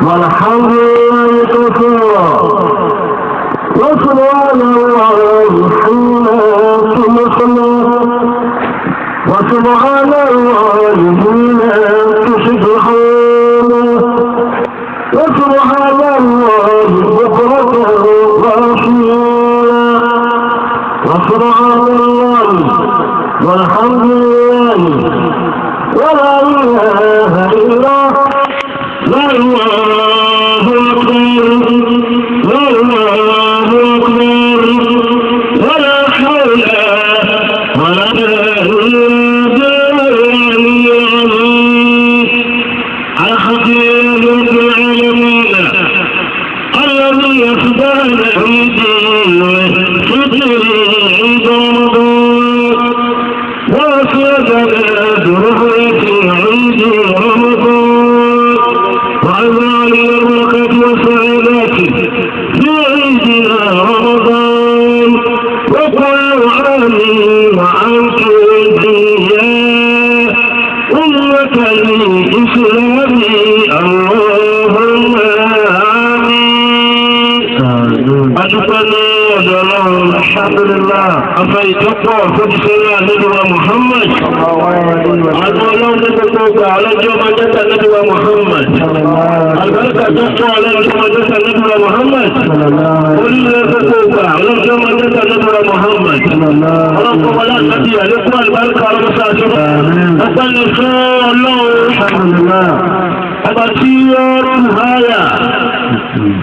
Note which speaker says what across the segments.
Speaker 1: والحمد لله كثيرا وسبحان الله حين تمسنا وسبحان الله حين تسبحون وسبحان الله بكرة وأصيلا وسبحان الله والحمد لله ولا إله إلا لا الله أكبر لا الله أكبر ولا حول ولا قوة الحكيم رب العالمين الذي يخدعنا بدينه فطره عند رمضان وأسعدنا دربه في عيد رمضان وأجعل البركة والسعادة في عيدنا رمضان وكل عام وأنتم بها أمة الإسلام اللهم آمين. أتقنا ودلهم الحمد لله أفيتقوا فبسنا ندوى محمد أدولهم نتقوك على الجمعة ندوى محمد البركة تقوى على الجمعة ندوى محمد قل نتقوك على الجمعة ندوى محمد ربكم لا نبي لكم البركة رمساتكم أقل نساء الله الحمد لله أبتي يارون هايا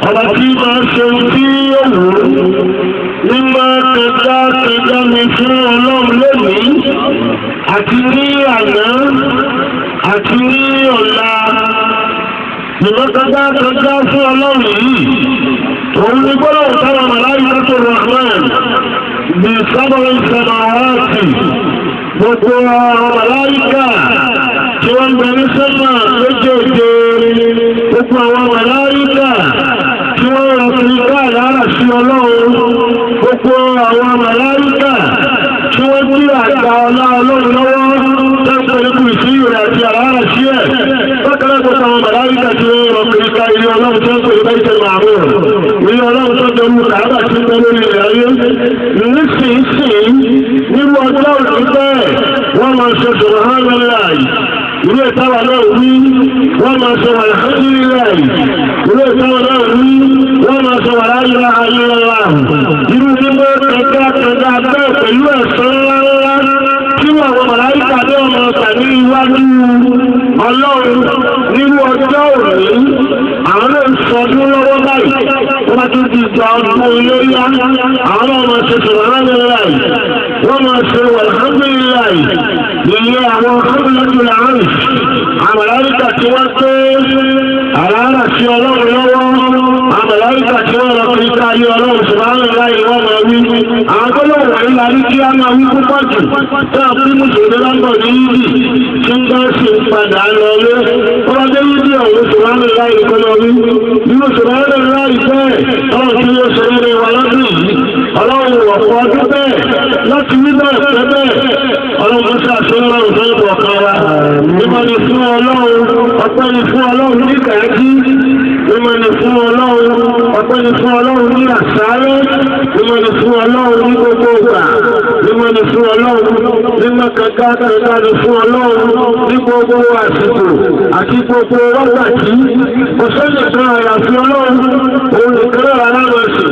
Speaker 1: أبتي ما سنتي nígbà kẹta mi fún ọlọ́run lónìí àti ní àná àti ní ọ̀la nígbà kẹta fún ọlọ́run yìí òun ní gbọ́dọ̀ táwọn màláíkà tó Rahman bí sábàá ìsànàwáàtì gbogbo àwọn màláíkà tí wọ́n gbẹ ní sẹ́mà méjèèjì gbogbo àwọn màláíkà tí wọ́n rọ̀ sí káàlára sí ọlọ́run gbogbo àwọn màláíkà tí wọ́n tí àgbà ọlá ọlọ́run lọ́wọ́ tẹ́kọ̀ọ́lẹ́kù ìsíyù rẹ̀ àti àlára sí ẹ̀ tọ́kẹ́lẹ́kọ̀ọ́ àwọn màláíkà tí wọ́n rọ̀ sí ká ilé ọlọ́run tẹ́kọ̀ọ́ ìbáyìí màmú ilé ọlọ́run tó jẹ́ mú kàábà tí ń lórí ilẹ̀ ayé nísinsìnyí nínú ọjọ́ òní bẹ́ẹ̀ wọ́n máa ṣe subhanallah ilé ìtawà náà wí wọ́n máa ṣe alhamdulillah ilé ìtawà náà wí wọ́n máa ṣe la ilaha illallah irú nígbà kẹta bẹ́ẹ̀ pẹ̀lú ẹ̀sán ńláńlá tí àwọn màláíkà ní ọmọ ọ̀tà ní iwájú ọlọ́run nínú ọjọ́ òní àwọn náà ń sọdún lọ́wọ́ báyìí wọ́n bá tún ti gba ọdún iléyá àwọn ọmọ ṣe subhanallah wọ́n máa ṣe alhamdulillah ilé àwọn alhamdulillah àwọn màláíkà tí wọ́n tó àlàárà sí ọlọ́run lọ́wọ́ àwọn màláíkà tí wọ́n lọ fi ká ayé ọlọ́run subhanallah wọ́n máa wí àwọn tó lọ́wọ́ wọ̀nyí la rí kí á máa wí púpọ̀ jù tí a fi mùsùlùmí lọ́gbọ̀n ní yídì tí ń bá sì ń padà lọ lé wọ́n bá dé yídì ọ̀hún subhanallah ìkọlọ wí nínú subhanallah bẹ́ẹ̀ ọlọ́run tí yóò ṣe eré wa lọ́dún yìí ọlọ́run ọ̀pọ̀ ọdún bẹ́ẹ̀ láti wí bẹ́ẹ̀ fẹ́ bẹ́ẹ̀ ọlọ́run tí a ṣe ń lọ́rùn fẹ́ ìbọ̀kan wa nígbà ní fún ọlọ́run ọpẹ́ ni fún ọlọ́run ní kàájí nígbà ní fún ọlọ́run ọpẹ́ ni fún ọlọ́run ní àṣálẹ́ nígbà ní fún ọlọ́run ní gbogbo ìgbà nígbà ní fún ọlọ́run nígbà kankan ní fún ọlọ́run ní gbogbo àsìkò àti gbogbo wákàtí kò sẹ́yìn kan àyàfi ọlọ́run òun nìkan náà lámọ̀ọ́sì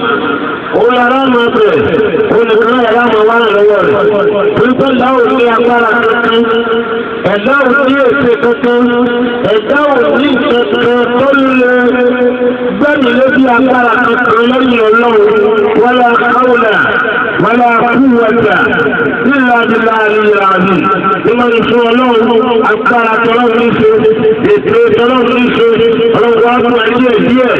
Speaker 1: òun lára máa bẹ̀rẹ̀ òun nìkan náà lámọ̀ wá lọ́wọ́ rẹ̀ pípẹ́ láwọ̀ ní agbára kankan ẹ̀dá ò ní èsè kankan ẹ̀dá ò ní kankan tó lè gbẹ́mí lójú agbára kankan lẹ́yìn ọlọ́run wala hawla wala quwwata illa billahi al-azim nígbà tí fún ọlọ́run agbára tọ́lọ́run ní ṣe ètò tọ́lọ́run ní ṣe ọlọ́run wá fún ẹ̀yẹ díẹ̀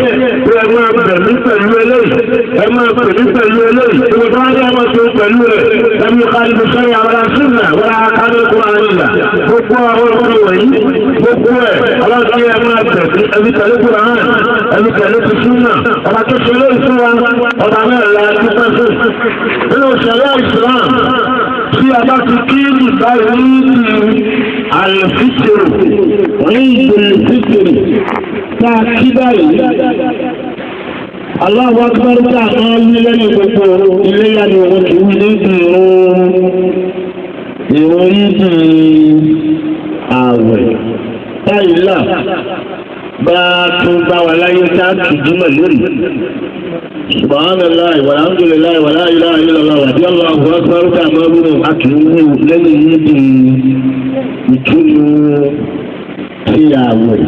Speaker 1: pé ẹgbẹ́ bẹ̀rù pẹ̀lú eléyìí ẹ máa pè ní pẹ̀lú eléyìí gbogbo tó wá ní ẹ máa tó pẹ̀lú rẹ̀ ẹbí kárí fi sẹ́yìn àwọn asúnà wọ́n á kárí kó àríyá gbogbo àwọn ọmọ wọ̀nyí gbogbo ẹ̀ ọlọ́dún ẹ máa tẹ̀sí ẹbí tẹ̀lé kó àrùn ẹbí tẹ̀lé fi súnà ọba tó ṣe lóyún fún wa ọba náà la dúpẹ́ fún nínú ìṣẹ̀lẹ̀ Islam tí a bá ti kí ìbáyìí ní àlẹ́fíṣẹ̀rù ní ìgbèlèfíṣẹ̀rù tá a kí báyìí Allahu Akbar tá a máa wí lẹ́yìn gbogbo iléyà ni wọ́n ti wí ní ìrún yìí ààwẹ̀ táyìlá bá tún bá wà láyé tá a tù jímọ̀ lónìí. Subhanallahi walhamdulillahi wala ilaha illallah Allahu Akbar tá a máa wí ní àkìlú lẹ́yìn yìí ìtúnu sí ààwẹ̀.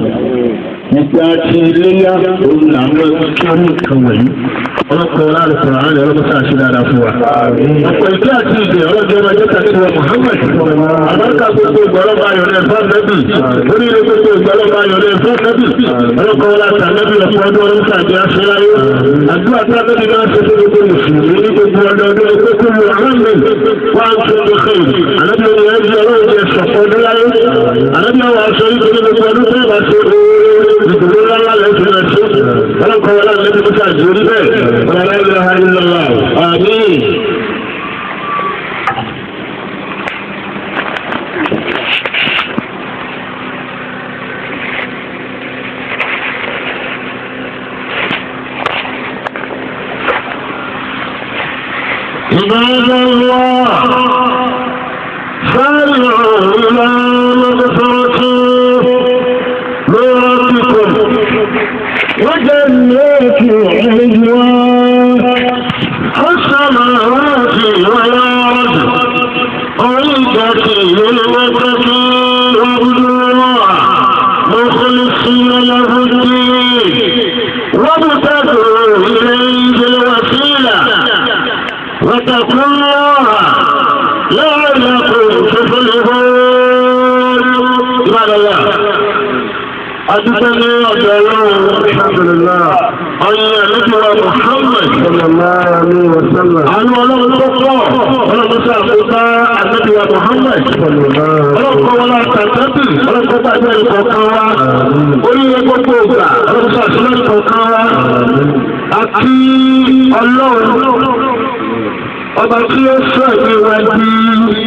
Speaker 1: Nígbà tí iléyá òun làwọn ẹgbẹ́ orí nǹkan wọ̀nyí ọlọ́pàá láàrín fún àárín ọlọ́pàá sáà sí dáadáa fún wa. Ọ̀pọ̀ ìjẹ́ àti ìdè ọlọ́jọ́ ọmọ ẹjẹ́ tàbí wa Muhammad àbáríkà gbogbo ìgbọ́lọ́pàá ayọ̀lẹ́ fún nẹ́bì oríire gbogbo ìgbọ́lọ́pàá ayọ̀lẹ́ fún nẹ́bì ọlọ́pàá láti ànẹ́bì ọ̀pọ̀ ọdún ọdún sàdé aṣẹ́láyé àdúrà tí ànẹ́bì náà ṣe fún gbogbo mùsùlùmí ní gbogbo ọdún ẹgbẹ́ tó lu àmì wá ń tún ní xèyí ànẹ́bì ọ̀rọ̀ ẹ̀jẹ̀ ọlọ́run jẹ sọ̀pọ̀ ọdún láyé ànẹ́bì ọ̀rọ̀ aṣọ ìgbẹ́ gbogbo ọdún tó bá ṣe ìdúró lọ́la lẹ́sìn ẹ̀ṣẹ́ ọlọ́pàá wọlé ànẹ́bì tó ṣàjòrí bẹ́ẹ̀ ولا إله إلا الله آمين عباد الله سارعوا إلى مغفرة من ربكم وجنات عدوان السماوات والأرض أعدت للمتقين اعبدوا الله مخلصين له الدين وابتغوا إليه الوسيلة واتقوا الله لعلكم تفلحون عباد الله أدتني أجلون الحمد لله أن نجر محمد صلى الله عليه وسلم أن ولو تقرأ ولو تسافر النبي محمد صلى الله عليه وسلم ولو ولا تنتبه ولو تبعد القوة ولو يقوك ولو تسافر القوة أكي الله ọba tí ó sọ ìwádìí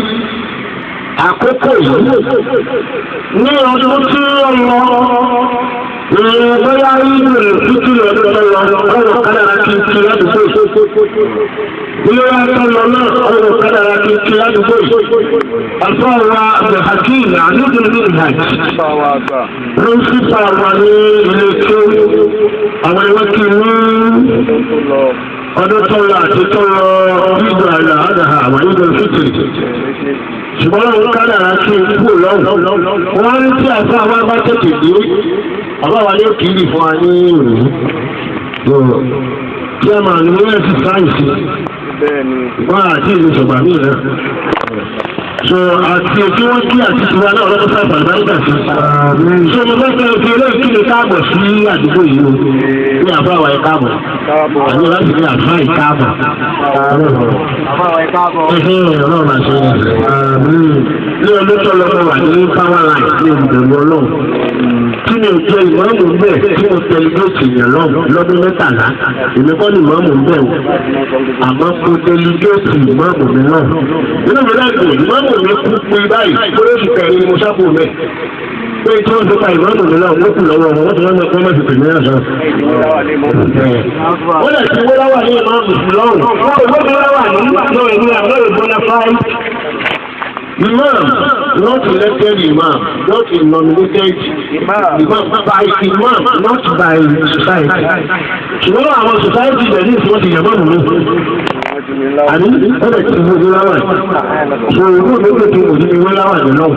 Speaker 1: àkókò yìí ní ọdún tí ó lọ bóyá ìlú ìtútù lọ́dún tó lọ ọ̀rọ̀ kádàrá kí n kí ládùúgbò ilé wa tó lọ náà ọ̀rọ̀ kádàrá kí n kí ládùúgbò àfọwà abdulhakeem àdúgbò ní ìhàjì píríncípà wà ní ilé tó àwọn ìwé kí ní ọdún tó lọ àti tó lọ ìgbà àlà àdàhà àwọn ìgbà fìtìrì ṣùgbọ́n lọ́wọ́ kádàrá kí n kú lọ́wọ́ wọ́n rí tí àfọ́ àwọn bá tètè dé àbáwá ní òkìrì fún wa ní ìròyìn tí a máa ní wọ́n ẹ̀sì sáyẹ̀sì wọ́n àti ìlú ṣọ̀gbà mí rẹ̀ so àti tí wọ́n kí àti tiwa náà lọ́pọ̀ sáà pàdánù sí so mo fẹ́ fẹ́ fi eléyìí kí ni káàbọ̀ sí àdúgbò yìí o ní àbáwá ẹ̀ káàbọ̀ àbí láti ní àbá ìkáàbọ̀ ọlọ́run máa ṣe ní ọdún tó lọ́pọ̀ wà ní power line ní ìbẹ̀rù ọlọ́run kí ni òjò ìmọ̀ọ́mù ń bẹ̀ kí mo tẹlifíṣì yàn lọ́dún 13 èmi kọ́ ni ìmọ̀ọ́mù ń bẹ̀ o àmọ́ kó tẹlifíṣì ìmọ̀ọ́mù mi náà nínú mi láti ìmọ̀ọ́mù mi kú pé báyìí kó ló sì kẹrin ni mo sábò mẹ́ pé tí wọ́n dọ́ta ìmọ̀ọ́mù mi náà wọ́n kù lọ́wọ́ wọn wọ́n ti lọ́mọ ẹ̀kọ́ mẹ́sì pè ní ẹ̀sán. wọ́n lè ti wọ́n láwà ní ìmọ̀ọ́mù sí lọ́rùn wọ́n ti láwà ní lọ́rùn Imam, not elected imam, not a nominated imam, by imam, not by society. Ṣùgbọ́n àwọn society bẹ̀rẹ̀ ní ìfọ́sí ìyàmọ́ mú. Àní ẹ̀rẹ̀ tí mo ní láwà ní. Ṣé ìlú méjì tí mo ní wé láwà ní náà?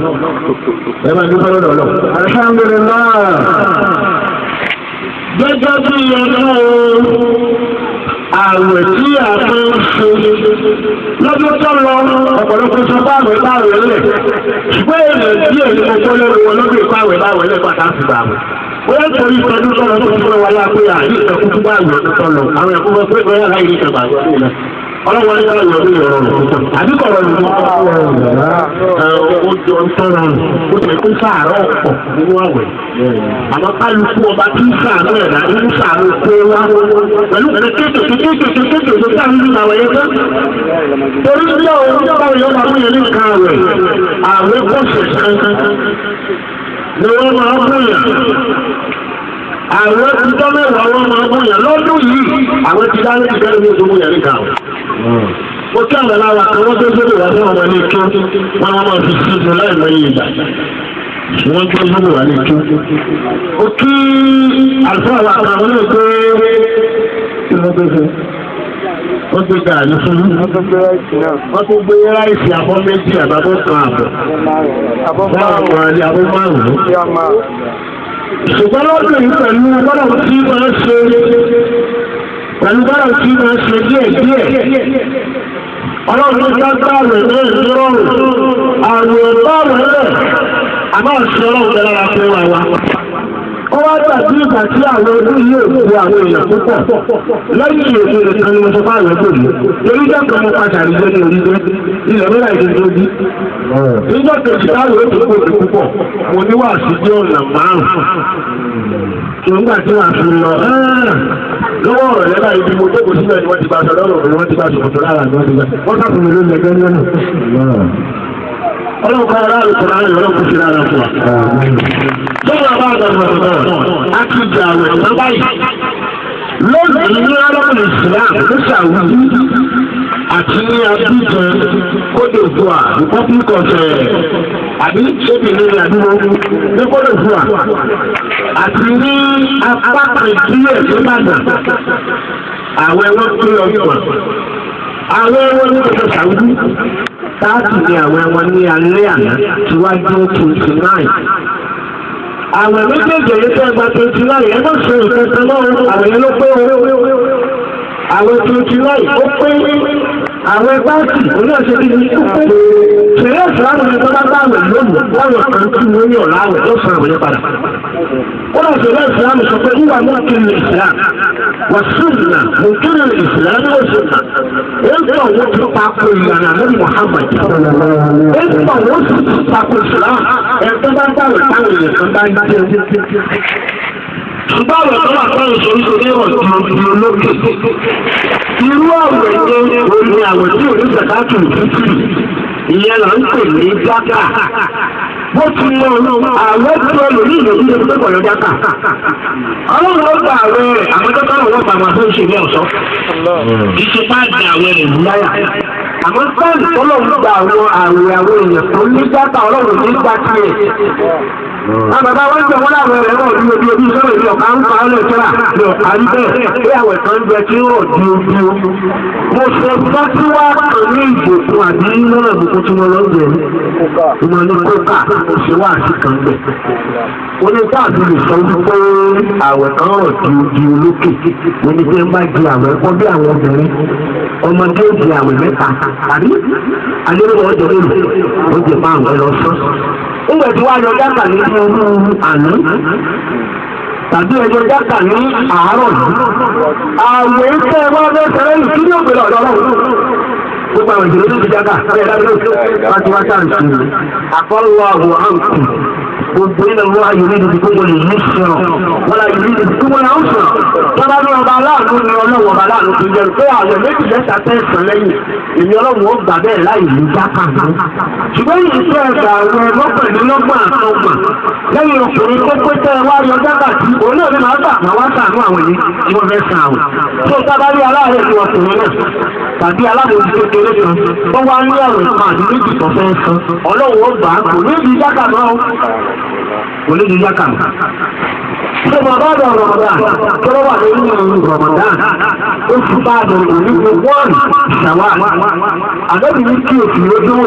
Speaker 1: Ẹ máa ní fọ́lọ́ lọ́lọ́. Alhamdulillah. Gẹ́gẹ́ bí ọdún àwẹ̀ tí a máa ń ṣe lọ́dún tó lọ ọ̀pọ̀lọpọ̀ sọ báwẹ̀ lẹ̀ ṣùgbọ́n èèyàn díẹ̀ ní gbogbo lẹ́nu wọn lọ́dún ìpáwẹ̀ lẹ̀ pàtàkì gbàwẹ̀ Bóyá torí ìtọ́jú sọ̀rọ̀ tó ń fún wa lápé àyè ìtọ́kùn tó bá àgbẹ̀ tó lọ. Àwọn ẹ̀kọ́ wọn pé bóyá láì ní ìjọba àgbẹ̀ tó lọ. Ọlọ́wọ́ ní káyọ̀ ní ìrọ̀rùn púpọ̀. Àbíkọ̀rọ̀ ni wọ́n ó jọ ń tọ́ra ó tẹ̀ kó sàárọ̀ ọ̀pọ̀ nínú àwẹ̀. Àmọ́ kálukú ọba tí ń sàánú ẹ̀dá ń sàánú pé wá pẹ̀lú kéékèèké sáà nínú àwẹ̀ yẹn tán. Torí bí ọ̀hún báwo yọ máa múyẹ ní nǹkan àwẹ̀ àwẹ̀ pọ̀ṣẹ̀ kankan ni wọ́n máa múyẹ. Àwọn ìjọ mẹ́wàá wọn máa múyẹ lọ́dún yìí àwọn ti dá lẹ́yìn bẹ́ẹ̀ ní oṣù múyẹ níta. Mo kí àwọn aláwa kan wọ́n tó sóbì wá fún ọmọ ní kí wọ́n máa fi sí ìlú láì mọ iye ìgbà. Wọ́n tó sóbì wá ní kí. Ó kí àlùfáà wa kan wọ́n lè gbé wọ́n gbé gàrí fún un. Wọ́n tó gbé ráìsì abọ́ méjì àbábọ́ kan àbọ̀. Fún àwọn àlè abọ́ márùn-ún. Ṣùgbọ́n lọ́dún yìí pẹ̀lú bọ́lá tí máa ṣe díẹ̀. Ọlọ́run ló dágbà rẹ̀ náà nírọ̀rùn. Àrùn ọ̀bá rẹ̀ rẹ̀ àmọ́ ṣe ọlọ́run jẹ́ lára pé wà wá. Ó wá dàbí ìgbà tí àwọn ọdún yìí ò gbé àwọn èèyàn púpọ̀. Lẹ́yìn èdè nìkan ni mo sọ fún àwọn ẹgbẹ́ mi. Lórí ìjọ kan mo padà rí gbé ní orílẹ̀ ilẹ̀ mẹ́ta ìdíje bí. Níjọ́ kejì láwọn ètò ìgbòdì púpọ̀. Mo ní wà sí bí ọ̀nà márùn-ún. Nígbà tí wàá fi lọ lọ́wọ́ ọ̀rọ̀ lẹ́la ibi mo jókòó síbẹ̀ ni wọ́n ti bá aṣọ lọ́rùn òní wọ́n ti bá aṣọ kòtò lára ni wọ́n ti bá. Wọ́n sá fún mi lórí ẹgbẹ́ lónìí. Ọlọ́run kan aráàlú kan láàrin ọlọ́run kò sí lára fún wa. Lọ́wọ́ àbá àgbàgbà náà, a ti jà àwẹ̀ ní báyìí. Lónìí ní arákùnrin Islam ló ṣàwùjú àti ní Abidjan, Côte d'Ivoire, Republic of àbí ṣébìnrin ní àdúgbò ní Côte d'Ivoire àti ní apá kan díẹ̀ tó bàdàn. Àwọn ẹ̀wọ̀n tó lọ yọ̀. Àwọn ẹ̀wọ̀n ní ọ̀sẹ̀ ṣàwùjú. Táàtì ni àwọn ẹ̀wọ̀n ní alẹ́ àná tí wá dé 29. Àwọn méjèèjì yìí tẹ́ gba 29 ẹ̀ náà ṣe ìfẹ́sẹ̀ náà àwọn yẹn ló pé owó. Àwọn 29 ó pé àwọn ẹgbàtì oníṣẹ́ bí ní ṣẹlẹ̀ ìsìláàmù ní tọ́lá báwẹ̀ lónìí láwọn kan tí wọ́n ní ọ̀la àwẹ̀ ló sọ̀rọ̀ wọlé padà. Ó lọ ṣẹlẹ̀ ìsìláàmù sọ pé wíwà mú kí ní ìsìláàmù wà súnà mú kí ní ìsìláàmù ó súnà. Èyí àwọn ti pàkó ìlànà lórí Muhammad. Èyí àwọn sì ti pàkó ìsìláàmù ẹ̀tọ́ bá báwẹ̀ táwọn èèyàn kan bá ń jẹ́. Ṣùgbọ́n àwọn tó wà fún ìṣòro ní ọ̀dùn olókè. Irú àwẹ̀ ní orí àwẹ̀ tí ò ní sàkátù títì, ìyẹn là ń pè ní jákà. Bó ti lọ àwẹ̀ tí ó lò ní ìlú ní ẹgbẹ́ pọ̀lọ́ jákà. Ọlọ́run ó gba àwẹ̀ rẹ̀, àwọn tó bá wọn bá wọn tó ń ṣe ní ọ̀ṣọ́. Ìṣepá di àwẹ̀ rẹ̀ láyà. Àmọ́ sáàlì tọ́lọ́run gba àwọn èèyàn tó ní jákà ọlọ́run ní gbà tiẹ̀. Àbàbá wọn jẹ wọn láwọn ẹ̀rọ náà ní ojú sọ́rọ̀ ìlú ọ̀ká ń pa ọ́ lẹ́tọ́rà ní ọ̀ká rí bẹ́ẹ̀ pé àwẹ̀ kan jẹ tí ó rọ̀ di ojú. Mo sọ bá tí wá kàn ní ìgbòkun àbí lọ́nà ìgbòkun tí wọ́n lọ ń jẹ. Mo ní kókà mo ṣe wá sí kan bẹ̀. Ó ní káàdì lè sọ wípé àwẹ̀ kan rọ̀ di olókè. Mo ní pé ń bá di àwẹ̀ kọ́ bí àwọn obìnrin. Ọmọdé di àwẹ̀ mẹ́ta àbí alérò ọjọ́ mélòó ó jẹ márùn-ún lọ sán. Nígbà tí wàá yọ jákà ní àná tàbí ẹjọ́ jákà ní àárọ̀ yìí. Àwẹ̀ iṣẹ́ wọn bẹ́ẹ̀ sẹ́rẹ́ yìí kí ní òpè lọ́dọ̀ ọlọ́run. Gbogbo àwọn ìdílé tó ti jákà bẹ́ẹ̀ lábẹ́lẹ́ láti wá sáǹsì. Àfọlọ́ àbò àǹkù. Gbogbo ilẹ̀ wọ́n ayò ní ibi gbogbo lè ní sọ̀rọ̀. Wọ́n la yìí ní ibi gbogbo náà ń sọ̀rọ̀. Tọ́lá ní ọba aláàánú ni ọlọ́run ọba aláàánú ti jẹun pé àwọn méjì mẹ́ta tẹ̀sán lẹ́yìn. Èmi ọlọ́run ó gbà bẹ́ẹ̀ láì ní jákà náà. Ṣùgbọ́n yìí ṣe ẹ̀gbà àwọn mọ́kànlélọ́gbọ̀n àtọ́gbọ̀n. Lẹ́yìn ọkùnrin tó pé tẹ́ wá yọ jákà tí òun náà ní máa gbà máa wá sàánú àwọn yìí tí wọ́n fẹ́ san àwọn. Tó tábàrí aláàárẹ̀ ní ọkùnrin náà tàbí alábòójú kékeré kan tó wá ní àwẹ̀ kan àti méjì tó fẹ́ san. Ọlọ́run ó gbà á kò ní ibi jákà náà. Olóògbé yákà mọ̀. Ṣé bàbá àdọ̀ Ramadan tó wà lórí Ramadan ó fi bá àdọ̀ òní wọ́n ṣàwà. Àdọ́bì ní kí òsì lójú ó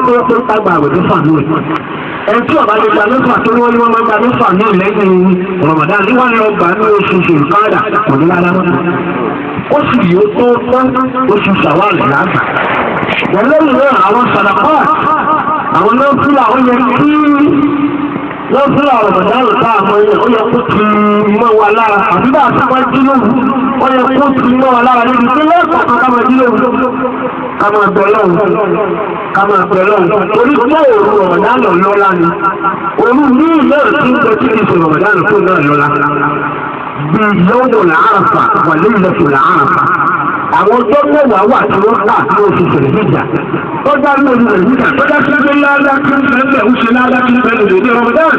Speaker 1: tó tó tágbà àwẹ̀ tó fà lórí. Ẹni tí ọ̀bá lè gba mẹ́fà tó wọ́n ní wọ́n máa gba mẹ́fà ní lẹ́yìn Ramadan ní wọ́n lọ gbà ní oṣù Ṣèǹkádà kò ní rárá. Ó sì yóò tó tán oṣù ṣàwà lẹ́yìn. Pẹ̀lú ìwé àwọn sàdàkọ́ àwọn náà fún àwọn yẹn kí lọ́sùn àrọ̀mọ̀dánù táàmọ́ ilẹ̀ ó yẹ kó ti mọ́ wa lára àbí bá àtúkọ́ jí lóru ó yẹ kó ti mọ́ wa lára níbi tí lọ́sùn ká máa jí lóru ká máa bẹ̀ lọ́run orí tó òru rọ̀mọ̀dánù lọ́lá ni òru ní ilé tí ń tọ́jú ìṣe rọ̀mọ̀dánù tó náà lọ́lá bí yọ́wọ́ làáràfà wà lẹ́yìn lọ́sùn làáràfà àwọn tó mẹ́wàá wà tí wọ́n kà ní oṣù tẹ̀lifíjà tó dá ní oṣù tẹ̀lifíjà tó dá sí pé ládá kí ń bẹ̀rẹ̀ ó ṣe ládá kí ń bẹ̀rẹ̀ lòdì Ramadan.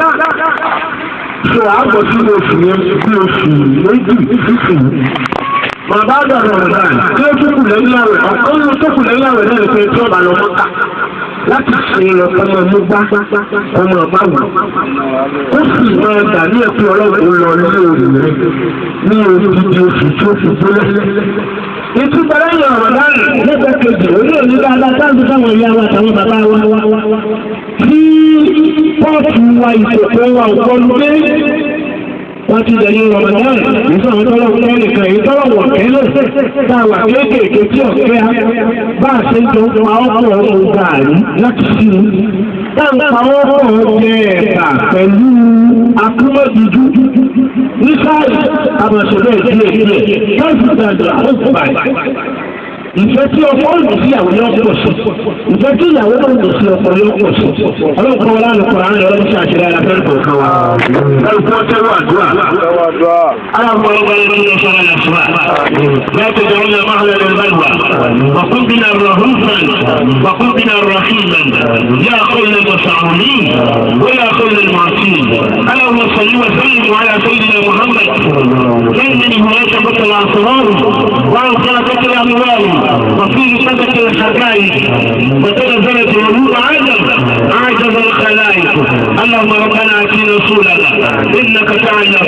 Speaker 1: ṣé àgbọ̀ sí oṣù yẹn bí oṣù méjì sísìn bàbá dọ̀rọ̀ Ramadan tí ó tún kù lẹ́yìn àwẹ̀ ọ̀kan tó kù lẹ́yìn àwẹ̀ náà pé tí ó bá lọ mọ́ta láti ṣe ọmọ mú gbá ọmọ ọ̀báwò ó sì máa gbà ní ẹ̀kú ọlọ́run lọ ní òòrùn rẹ̀ ní odidi oṣù tí ó fi gbólẹ̀. ìtúpa lẹ́yìn ọ̀rọ̀ dáàrú nígbà kejì orí òní dáadáa sáàbù sáwọn ìyá wa àtàwọn bàbá wa tí pọ́ọ̀tù wa ìṣòkò wa òkọlù dé wọ́n ti dẹ̀yìn Ramadan nígbà àwọn tọ́lọ́wọ́ nìkan èyí tọ́lọ́wọ́ kẹ́lẹ̀ táwà kéékèèké tí ọ̀kẹ́ bá a ṣe ń tó pa ọkọ̀ ọ̀rọ̀ gààrí láti sí i táǹkà ọkọ̀ ọ̀gẹ̀ ẹ̀bà pẹ̀lú akúmọ̀dúdú ní sáàrì àmọ̀ṣẹ̀lẹ̀ díẹ̀ láti dàgbà ó báyìí. Ìfẹ́ tí ọkọ ń lò sí ìyàwó yóò pọ̀ sí. Ìfẹ́ tí ìyàwó náà ń lò sí ọkọ yóò pọ̀ sí. Ọlọ́pàá wọn láàrín kọ̀ọ̀rọ̀ àwọn ọlọ́pàá ṣe àṣírí aláfẹ́ kọ̀ọ̀kan wa. Ẹ̀rùkọ́ tẹ́wọ́ àdúrà. Aláwọ̀ ọgbà ẹni ní ọ̀ṣọ́ aláṣọ́wà. Láti jẹ́ ọmọ ọmọ البلوى وقل بنا رهوفا وقل بنا رحيما يا خير المسعونين ويا خير المعصين. اللهم صل وسلم على سيدنا محمد من هناك بطل الأسرار وعن خلقة الأموال وفي سبك الحكاية وتنزلت ولود عجب عجب الخلائق. اللهم ربنا اتنا رسولنا انك تعلم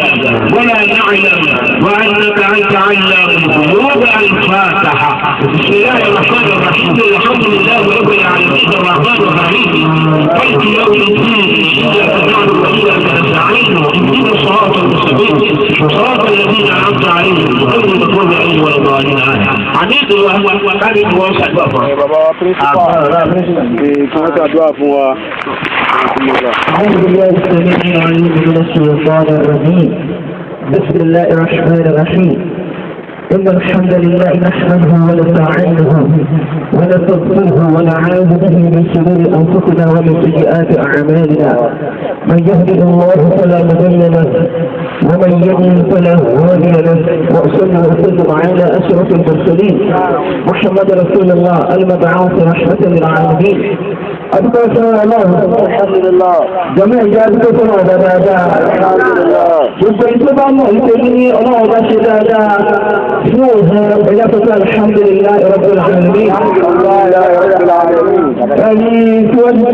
Speaker 1: ولا نعلم وانك انت علام الغيوب. الفاتحه. بسم الله الرحمن الرحيم. الحمد لله رب العالمين الرحمن الرحيم مالك يوم الدين اياك نعبد واياك نستعين اهدنا الصراط المستقيم صراط الذين انعمت عليهم غير المغضوب عليهم ولا الضالين. حميد وكريم واسع بابا
Speaker 2: أعوذ بالله السميع العليم من الشيطان الرجيم. بسم الله الرحمن الرحيم. إن الحمد لله نحمده ونستعينه ونستغفره ونعوذ به من شرور أنفسنا ومن سيئات أعمالنا. من يهده الله فلا مضل له ومن يضلل فلا هادي له. وأصلي وأسلم على أشرف المرسلين محمد رسول الله المبعوث رحمة للعالمين. أدعو الله الحمد لله جميع جادتكم وبدادا يبقى الله يتجني الله وبشدادا فوزا ويقول الحمد لله رب العالمين. يعني توجه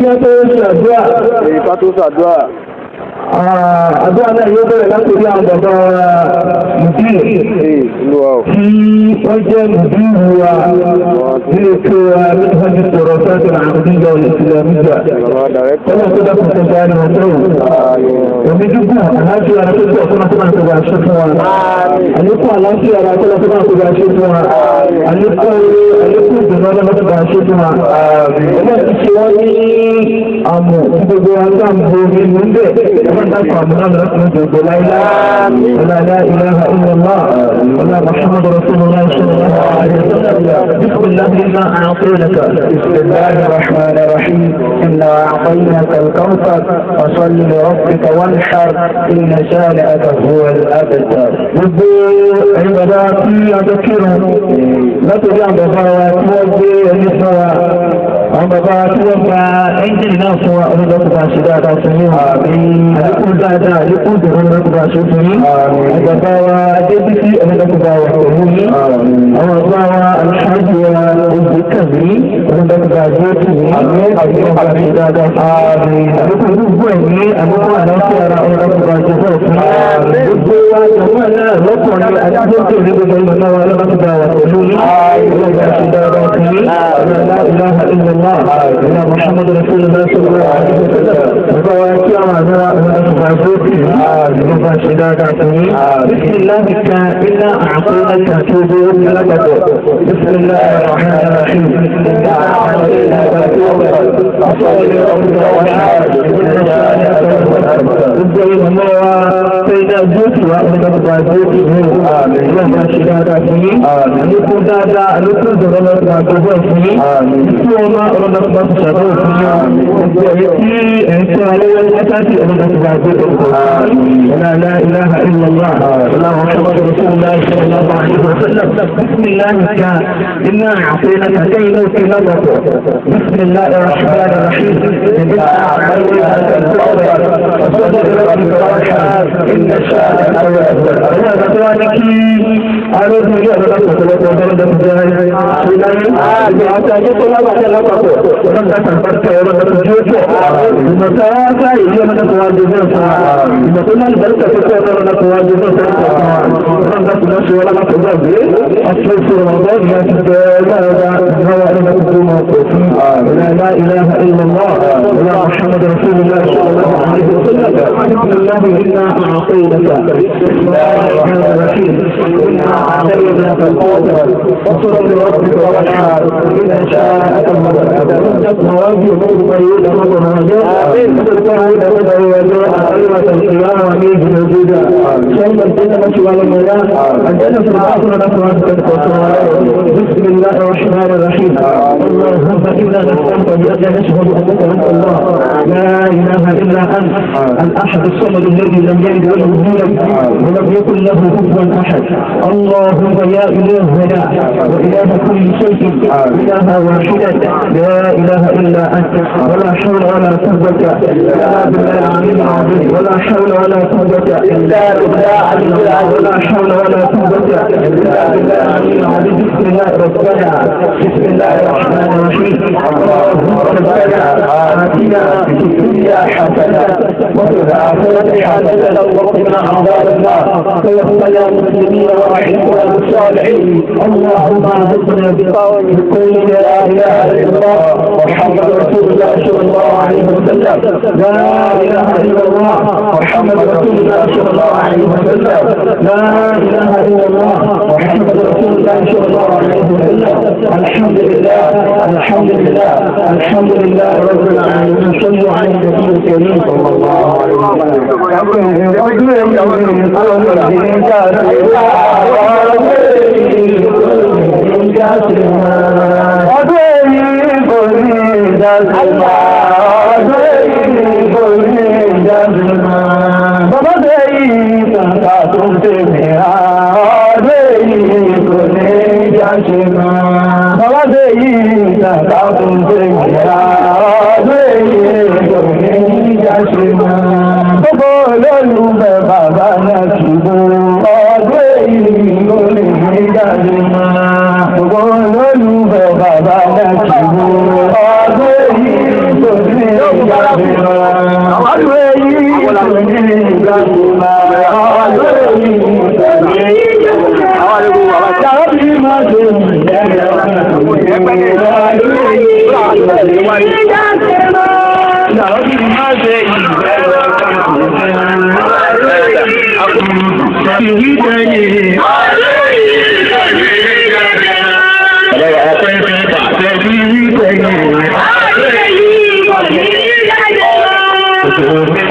Speaker 2: àdúrà náà yóò bẹ̀rẹ̀ láti rí àwọn bàbá Mudeeru tí wọ́n jẹ́ Mudeeru wa nílé tó Minihaj sọ̀rọ̀ sáàtì àmìdíjà ìsìlámíjà tọ́lá tó dákùn tó bá ní ọjọ́ omi dúkù aláṣẹ ara tó tó ọ̀tọ́nà tó bá tó bá ṣe fún wa àlékún aláṣẹ ara tó tó bá tó bá ṣe fún wa àlékún ìdùnnú ọlọ́mọ tó bá ṣe fún wa ọlọ́ ti ṣe wọ́n ní àmọ̀ gbogbo agbáǹbò nínú bẹ́ẹ̀ ولا لا إله إلا الله ولا محمد رسول الله صلى الله عليه وسلم. بسم الله إنا أعطيناك. بسم الله الرحمن الرحيم. إنا أعطيناك الكوثر فصل لربك وانحر إن شانئك هو الأبتر. عباداتي أذكرهم لا تجعل بفوات وجه النسوة وبفوات وفا عند الناس وأرضك باشدات سميها يقول دادا يقول دهون ركبا شوفني أجباوا أجبتي أجبا وحومي أجباوا الحاج والذكري أجبا جوتي أجبا دادا أجبا بويني أجبا نصيرا أجبا جوتي أجبا جوانا لقوني أجبا جوتي أجبا ركبا وحومي أجبا دادا لا إله إلا الله إلا محمد رسول الله صلى الله عليه وسلم. بسم الله بك إلا أعطيناك توبوا لك. بسم الله الرحمن الرحيم. إنا أعطيناك توبوا أصلي ربك وانحر إن شانئك هو gbogbo ìmọ̀ wa pé ní àdúrótì wa ọlọ́dọ̀gbà àdúrótì ní ọlọ́dọ̀gbà ṣe dáadáa fún yín àlékún dáadáa àlékún ìdọ̀rọ̀ ọlọ́dọ̀gbà àgbẹ̀bọ̀ fún yín tí wọ́n máa ọlọ́dọ̀gbà ti ṣàbẹ̀wò fún yín gbogbo ẹ̀yẹ tí ẹ̀ ń tẹ́ alẹ́wọ́ látàkì ọlọ́dọ̀gbà àgbẹ̀bọ̀ لا إله إلا الله ولا محمد رسول الله صلى الله عليه وسلم بسم الله إنا أعطيناك كيلوك نظر بسم الله الرحمن الرحيم إنا أعطيناك الكوثر وصدق ربك والحال إن شانئك هو الأبتر هذا سؤالك أعرض لي أبدا وصلت وبرد الجاهل أعطيك الله وحلقك ورد تنفرك ورد تجوك المساكة إليما تواجدين المساكة البركة تكون لك واجبة رغبة نفسي ولا تضرب أصل رمضان لا تتابع هو تكون لا إله إلا الله ولا محمد رسول الله صلى الله عليه وسلم بسم الله إنا أعطينك بسم الله الرحمن الرحيم إنا أعطيناك الكوثر وصل لربك والحال إن شاءك الله مواجه موت طيب مطر رجاء تتعود أيوة القيامة من وجودا شيء الجنة شوال المياه الجنة في الآخرة نفرات بسم الله الرحمن الرحيم اللهم إنا نسألك بأن نشهد أنك أنت الله لا إله إلا أنت الأحد الصمد الذي لم يلد ولم يولد ولم يكن له كفوا أحد اللهم يا إلهنا وإله كل شيء إله واحدا لا إله إلا أنت ولا حول ولا قوة إلا بالله العلي العظيم ولا حول ولا قوة إلا بالله العلي العظيم ولا حول ولا قوة إلا بالله العلي العظيم بسم الله ربنا بسم الله الرحمن الرحيم اللهم ربنا آتنا في الدنيا حسنة وفي الآخرة حسنة وقنا عذاب النار توفنا مسلمين وأحينا بالصالحين اللهم ارزقنا بقول لا إله إلا الله محمد رسول الله صلى الله عليه وسلم لا إله إلا الله محمد رسول الله صلى الله عليه وسلم لا إله إلا الله محمد رسول الله صلى الله عليه وسلم الحمد لله الحمد لله الحمد لله رب العالمين صلوا على النبي الكريم صلى الله عليه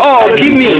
Speaker 1: Oh, give me.